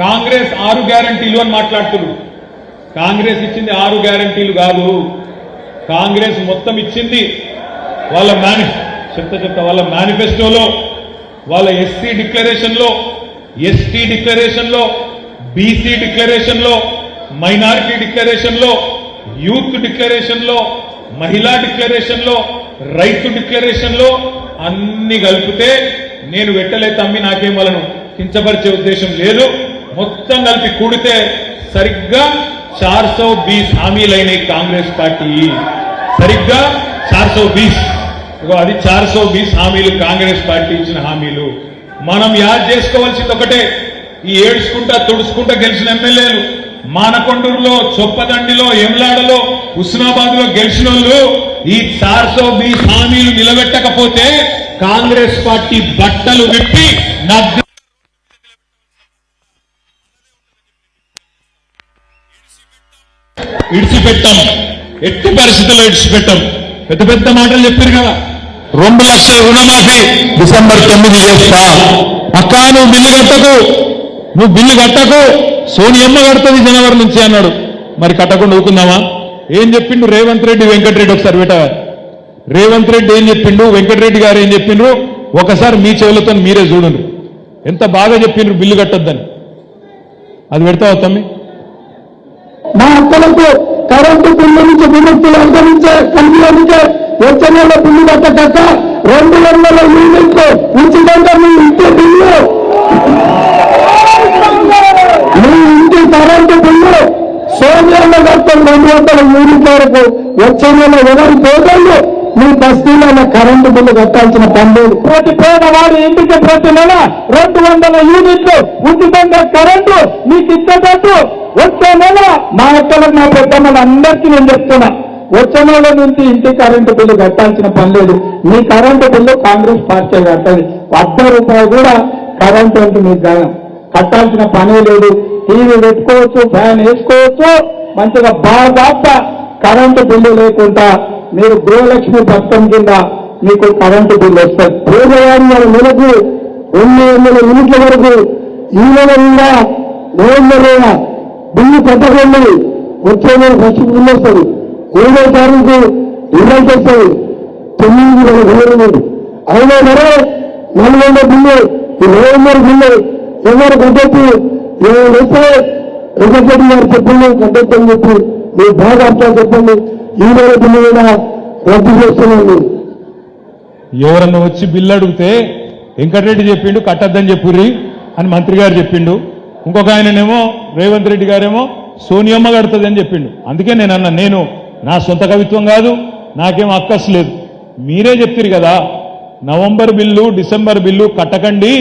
కాంగ్రెస్ 6 గ్యారంటీలు అని మాట్లాడుతున్నారు. కాంగ్రెస్ ఇచ్చింది 6 గ్యారంటీలు కాదు. కాంగ్రెస్ మొత్తం ఇచ్చింది వాళ్ళ వాళ్ళ మేనిఫెస్టోలో, వాళ్ళ ఎస్సీ డిక్లరేషన్లో, ఎస్టీ డిక్లరేషన్లో, బీసీ డిక్లరేషన్లో, మైనారిటీ డిక్లరేషన్లో, యూత్ డిక్లరేషన్లో, మహిళా డిక్లరేషన్లో, రైతు డిక్లరేషన్లో అన్ని కలిపితే నేను వెట్టలే తమ్మి నాకేం వాళ్ళను కించపరిచే ఉద్దేశం లేదు. మొత్తం కలిపి కూడితే సరిగ్గా 420 హామీలైనాయి కాంగ్రెస్ పార్టీ. సరిగ్గా 420. అది 420 హామీలు కాంగ్రెస్ పార్టీ ఇచ్చిన హామీలు. మనం యాద్ చేసుకోవాల్సింది ఒకటే, ఈ ఏడ్చుకుంటా తుడుచుకుంటా గెలిచిన ఎమ్మెల్యేలు మానకొండూరులో, చొప్పదండిలో, ఎమ్లాడలో, హుస్నాబాద్ లో గెలిచిన వాళ్ళు ఈ 420 హామీలు నిలబెట్టకపోతే కాంగ్రెస్ పార్టీ బట్టలు విప్పి ఇడిచిపెట్టాం. ఎట్టి పరిస్థితుల్లో ఇడిచిపెట్టాం. పెద్ద పెద్ద మాటలు చెప్పారు కదా. 2 లక్షల రుణమాఫీ డిసెంబర్ 9 చేస్తా. అక్కా నువ్వు బిల్లు కట్టకు, సోనియమ్మ కడుతుంది జనవరి నుంచి అన్నాడు. మరి కట్టకుండా ఊరుకుందామా? ఏం చెప్పిండు రేవంత్ రెడ్డి, వెంకటరెడ్డి ఒకసారి పెట్టవా. రేవంత్ రెడ్డి ఏం చెప్పిండు, వెంకటరెడ్డి గారు ఏం చెప్పిండ్రు ఒకసారి మీ చెవులతో మీరే చూడండి. ఎంత బాగా చెప్పిండ్రు బిల్లు కట్టొద్దని. అది పెడతావా తమ్మి? మా అక్కలకు కరెంటు బిల్లు నుంచి విముక్తులు అందించే కంపెనీలకే వచ్చే నెల బిల్లు కట్టక 200 యూనిట్లు ఉచితంగా మీ ఇంటి బిల్లు, మీ ఇంటి కరెంటు బిల్లు సోనియాల కట్టం 200 యూనిట్ల వరకు వచ్చే నెల ఎవరి పేదలు మీ బస్తీలలో కరెంటు బిల్లు కట్టాల్సిన పని లేదు. ప్రతి పేదవాడి ఇంటికి ప్రతి నెల 200 యూనిట్లు ఉచితంగా కరెంటు మీకు ఇచ్చేటట్టు వచ్చే నెల మా అక్కలకు, మా పెద్దమ్మలు అందరికీ నేను చెప్తున్నా, వచ్చే నెల నుంచి ఇంటి కరెంటు బిల్లు కట్టాల్సిన పని లేదు. మీ కరెంటు బిల్లు కాంగ్రెస్ పార్టీ కట్టదు. 100 రూపాయలు కూడా కరెంటు అంటే మీకు కట్టాల్సిన పనే లేదు. టీవీ పెట్టుకోవచ్చు, ఫ్యాన్ వేసుకోవచ్చు, మంచిగా బాగా కరెంటు బిల్లు లేకుండా మీరు గృహలక్ష్మి పథకం కింద మీకు కరెంటు బిల్లు వస్తుంది. పేదవాడి నెలకు 200 యూనిట్ల వరకు ఈ నెల కూడా నవంబర్ బిల్లు కట్టకండి. వచ్చే నెల ఫస్ట్ బిల్లు వస్తుంది. 7వ తారీఖు రిజల్ట్ వస్తుంది. 9,000 అయినా సరే 400 బిల్లు, ఈ నవంబర్ బిల్లు ఎవరు కట్టొచ్చు, ఎవరు వస్తే వెంకటరెడ్డి గారు చెప్పండి కట్టొచ్చని చెప్పి మీరు బాగా అర్థం చెప్పండి. ఈ నెల బిల్లు కూడా రద్దు చేస్తున్నాను. ఎవరన్నా వచ్చి బిల్లు అడిగితే వెంకటరెడ్డి చెప్పిండు కట్టద్దని చెప్పుర్రి అని మంత్రి గారు చెప్పిండు. ఇంకొక ఆయననేమో రేవంత్ రెడ్డి గారేమో సోనియమ్మ కడుతుంది అని చెప్పిండు. అందుకే నేను అన్నా, నేను నా సొంత కవిత్వం కాదు, నాకేం అక్కస్ లేదు. మీరే చెప్తారు కదా నవంబర్ బిల్లు, డిసెంబర్ బిల్లు కట్టకండి,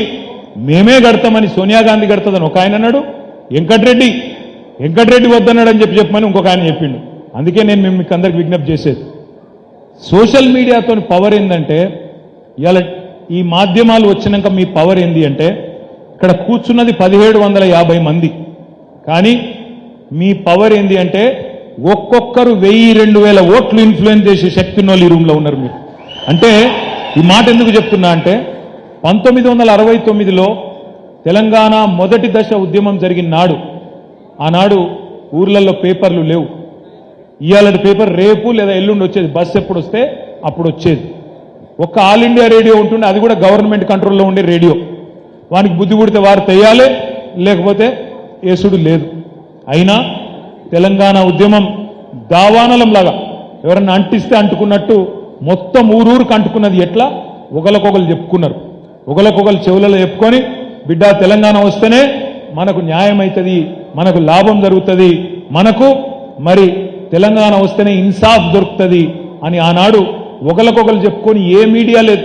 మేమే కడతామని సోనియా గాంధీ కడుతుందని ఒక ఆయన అన్నాడు. వెంకటరెడ్డి వద్దన్నాడు అని చెప్పమని ఇంకొక ఆయన చెప్పిండు. అందుకే నేను మీకు అందరికి విజ్ఞప్తి చేసేది, సోషల్ మీడియాతో పవర్ ఏంటంటే, ఇవాళ ఈ మాధ్యమాలు వచ్చినాక మీ పవర్ ఏంది అంటే, ఇక్కడ కూర్చున్నది 1750 మంది, కానీ మీ పవర్ ఏంది అంటే ఒక్కొక్కరు 1000-2000 ఓట్లు ఇన్ఫ్లుయెన్స్ చేసే శక్తి ఉన్న ఈ రూమ్లో ఉన్నారు మీరు. అంటే ఈ మాట ఎందుకు చెప్తున్నా అంటే, 1969లో తెలంగాణ మొదటి దశ ఉద్యమం జరిగిన నాడు, ఆనాడు ఊర్లలో పేపర్లు లేవు. ఇవాళ పేపర్ రేపు లేదా ఎల్లుండి వచ్చేది, బస్సు ఎప్పుడు వస్తే అప్పుడు వచ్చేది. ఒక్క ఆల్ ఇండియా రేడియో ఉంటుండే, అది కూడా గవర్నమెంట్ కంట్రోల్లో ఉండే రేడియో. వానికి బుద్ధి పుడితే వారు తెయ్యాలి, లేకపోతే యేసుడు లేదు. అయినా తెలంగాణ ఉద్యమం దావానలంలాగా ఎవరన్నా అంటిస్తే అంటుకున్నట్టు మొత్తం ఊరూరుకు అంటుకున్నది. ఎట్లా? ఒకరికొకరు చెప్పుకున్నారు. ఒకరికొకరు చెవులలో చెప్పుకొని, బిడ్డ తెలంగాణ వస్తేనే మనకు న్యాయం అవుతుంది, మనకు లాభం జరుగుతుంది, మనకు మరి తెలంగాణ వస్తేనే ఇన్సాఫ్ దొరుకుతుంది అని ఆనాడు ఒకరికొకరు చెప్పుకొని, ఏ మీడియా లేదు,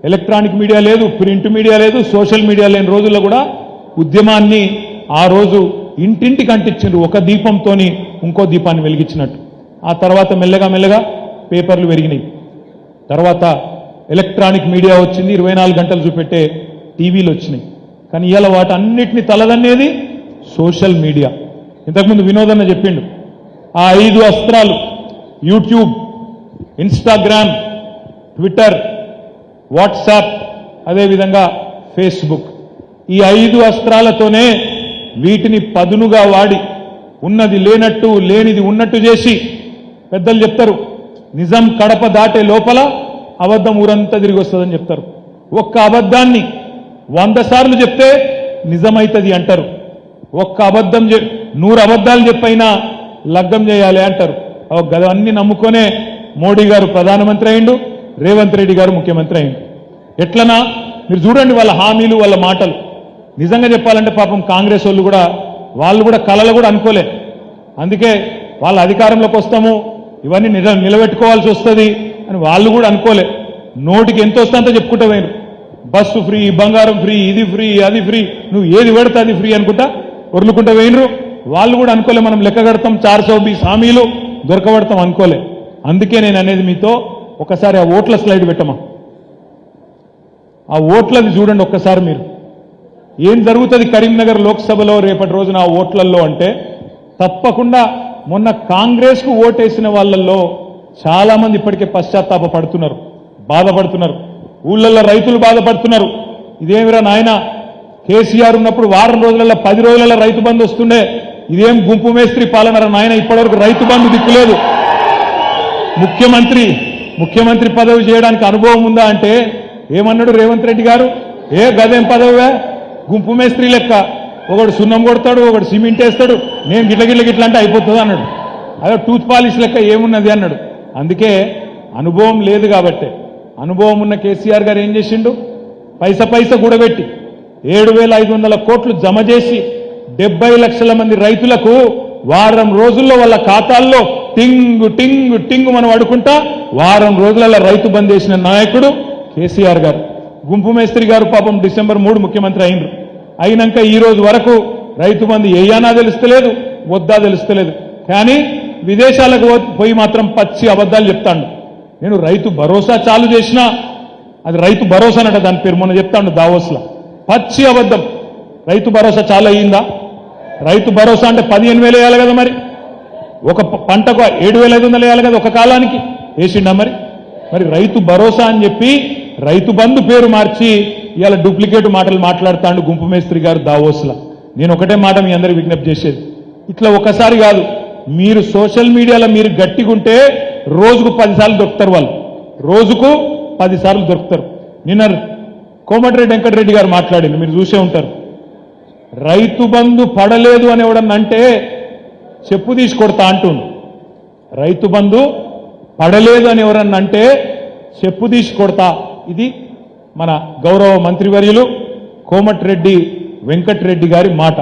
ఎలక్ట్రానిక్ మీడియా లేదు, ప్రింట్ మీడియా లేదు, సోషల్ మీడియా లేని రోజుల్లో కూడా ఉద్యమాన్ని ఆ రోజు ఇంటింటికి అంటించారు, ఒక దీపంతో ఇంకో దీపాన్ని వెలిగించినట్టు. ఆ తర్వాత మెల్లగా పేపర్లు పెరిగినాయి. తర్వాత ఎలక్ట్రానిక్ మీడియా వచ్చింది, 24 గంటలు చూపెట్టే టీవీలు వచ్చినాయి. కానీ ఇవాళ వాటన్నిటిని తలదన్నేది సోషల్ మీడియా. ఇంతకుముందు వినోదన్న చెప్పిండు, ఆ 5 అస్త్రాలు యూట్యూబ్, ఇన్స్టాగ్రామ్, ట్విట్టర్, వాట్సాప్, అదేవిధంగా ఫేస్బుక్, ఈ 5 అస్త్రాలతోనే వీటిని పదునుగా వాడి ఉన్నది లేనట్టు లేనిది ఉన్నట్టు చేసి పెద్దలు చెప్తారు నిజం కడప దాటే లోపల అబద్ధం ఊరంతా తిరిగి వస్తుందని చెప్తారు. ఒక్క అబద్ధాన్ని 100 సార్లు చెప్తే నిజమైతుంది అంటారు. ఒక్క అబద్ధం 100 అబద్ధాలు చెప్పైనా లగ్గం చేయాలి అంటారు. గదన్నీ నమ్ముకొనే మోడీ గారు ప్రధానమంత్రి అయిండు, రేవంత్ రెడ్డి గారు ముఖ్యమంత్రి అయిండు. ఎట్లనా మీరు చూడండి వాళ్ళ హామీలు వాళ్ళ మాటలు. నిజంగా చెప్పాలంటే పాపం కాంగ్రెస్ వాళ్ళు కూడా కలలు కూడా అనుకోలే. అందుకే వాళ్ళ అధికారంలోకి వస్తాము ఇవన్నీ నిలబెట్టుకోవాల్సి వస్తుంది అని వాళ్ళు కూడా అనుకోలే. నోటికి ఎంత వస్తుందో చెప్పుకుంటూ పోయినారు. బస్సు ఫ్రీ, బంగారం ఫ్రీ, ఇది ఫ్రీ, అది ఫ్రీ, నువ్వు ఏది పెడితే అది ఫ్రీ అనుకుంటా ఒర్లుకుంటూ పోయినరు. వాళ్ళు కూడా అనుకోలే మనం లెక్క కడతాం 420 హామీలు దొరకబడతాం అనుకోలే. అందుకే నేను అనేది మీతో ఒకసారి ఆ ఓట్ల స్లైడ్ పెట్టమా, ఆ ఓట్లది చూడండి ఒక్కసారి మీరు. ఏం జరుగుతుంది కరీంనగర్ లోక్సభలో రేపటి రోజున ఆ ఓట్లల్లో అంటే తప్పకుండా మొన్న కాంగ్రెస్కు ఓటేసిన వాళ్ళల్లో చాలా మంది ఇప్పటికే పశ్చాత్తాప పడుతున్నారు, బాధపడుతున్నారు. ఊళ్ళల్లో రైతులు బాధపడుతున్నారు. ఇదేమిరా నాయన కేసీఆర్ ఉన్నప్పుడు వారం రోజులలో 10 రోజులలో రైతు బంధు వస్తుండే, ఇదేం గుంపు మేస్త్రి పాలనరా నాయన, ఇప్పటివరకు రైతు బంధు దిక్కులేదు. ముఖ్యమంత్రి పదవి చేయడానికి అనుభవం ఉందా అంటే ఏమన్నాడు రేవంత్ రెడ్డి గారు, గదేం పదవే గుంపు మేస్త్రి లెక్క, ఒకడు సున్నం కొడతాడు, ఒకడు సిమెంట్ వేస్తాడు, నేను గిట్ల అంటే అయిపోతుంది అన్నాడు. అదే టూత్ పాలిష్ లెక్క ఏమున్నది అన్నాడు. అందుకే అనుభవం లేదు కాబట్టి అనుభవం ఉన్న కేసీఆర్ గారు ఏం చేసిండు, పైస కూడబెట్టి 7,500 కోట్లు జమ చేసి 70 లక్షల మంది రైతులకు వారం రోజుల్లో వాళ్ళ ఖాతాల్లో టింగు మనం అడుకుంటా వారం రోజులలో రైతు బంద్ చేసిన నాయకుడు కేసీఆర్ గారు. గుంపు మేస్త్రి గారు పాపం డిసెంబర్ 3 ముఖ్యమంత్రి అయినరు. అయినాక ఈ రోజు వరకు రైతు బంధు ఏయానా తెలుస్తలేదు, వద్దా తెలుస్తలేదు. కానీ విదేశాలకు పోయి మాత్రం పచ్చి అబద్ధాలు చెప్తాడు. నేను రైతు భరోసా చాలు చేసినా, అది రైతు భరోసా అనట దాని పేరు, మొన్న చెప్తాడు దావోస్లో. పచ్చి అబద్ధం. రైతు భరోసా చాలా అయ్యిందా? రైతు భరోసా అంటే 15,000 వేయాలి కదా, మరి ఒక పంటకు 7,500 వేయాలి కదా ఒక కాలానికి, వేసిండా? మరి రైతు భరోసా అని చెప్పి రైతు బంధు పేరు మార్చి ఇవాళ డూప్లికేట్ మాటలు మాట్లాడుతాడు గుంపు మేస్త్రి గారు దావోస్లా. నేను ఒకటే మాట మీ అందరికి విజ్ఞప్తి చేసేది, ఇట్లా ఒకసారి కాదు, మీరు సోషల్ మీడియాలో మీరు గట్టిగుంటే రోజుకు 10 సార్లు దొరుకుతారు. వాళ్ళు రోజుకు 10 సార్లు దొరుకుతారు. నిన్న కోమటిరెడ్డి వెంకటరెడ్డి గారు మాట్లాడింది, మీరు చూసే ఉంటారు. రైతు బంధు పడలేదు అని ఎవడన్నా అంటే చెప్పు తీసి కొడతా అంటుండు. రైతు బంధు పడలేదు అని ఎవరన్నా అంటే చెప్పు తీసి కొడతా. ఇది మన గౌరవ మంత్రివర్యులు కోమటిరెడ్డి వెంకటరెడ్డి గారి మాట.